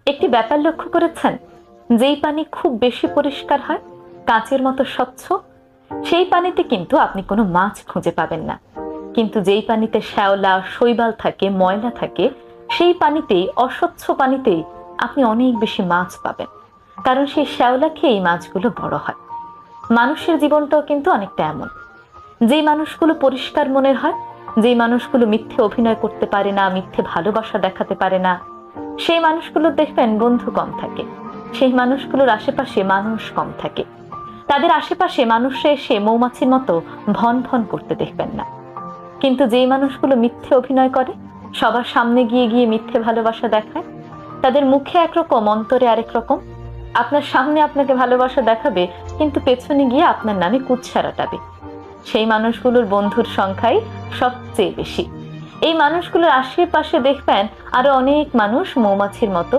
একটি ব্যাপার লক্ষ্য করেছেন? যেই পানি খুব বেশি পরিষ্কার হয়, কাঁচের মতো স্বচ্ছ, সেই পানিতে কিন্তু আপনি কোনো মাছ খুঁজে পাবেন না। কিন্তু যেই পানিতে শ্যাওলা শৈবাল থাকে, ময়লা থাকে, সেই পানিতেই, অস্বচ্ছ পানিতেই আপনি অনেক বেশি মাছ পাবেন। কারণ সেই শ্যাওলা খেয়েই মাছগুলো বড় হয়। মানুষের জীবনটাও কিন্তু অনেকটা এমন। যেই মানুষগুলো পরিষ্কার মনের হয়, যেই মানুষগুলো মিথ্যে অভিনয় করতে পারে না, মিথ্যে ভালোবাসা দেখাতে পারে না, সেই মানুষগুলো দেখবেন বন্ধু কম থাকে। সেই মানুষগুলোর আশেপাশে মানুষ কম থাকে। তাদের আশেপাশে মানুষরা এসে মৌমাছির মতো ভন ভন করতে দেখবেন না। কিন্তু যেই মানুষগুলো মিথ্যে অভিনয় করে, সবার সামনে গিয়ে গিয়ে মিথ্যে ভালোবাসা দেখায়, তাদের মুখে একরকম, অন্তরে আরেক রকম। আপনার সামনে আপনাকে ভালোবাসা দেখাবে, কিন্তু পেছনে গিয়ে আপনার নামে কুৎসা রটাবে। সেই মানুষগুলোর বন্ধুর সংখ্যাই সবচেয়ে বেশি। এই মানুষগুলোর আশেপাশে দেখবেন আরো অনেক মানুষ মৌমাছির মতো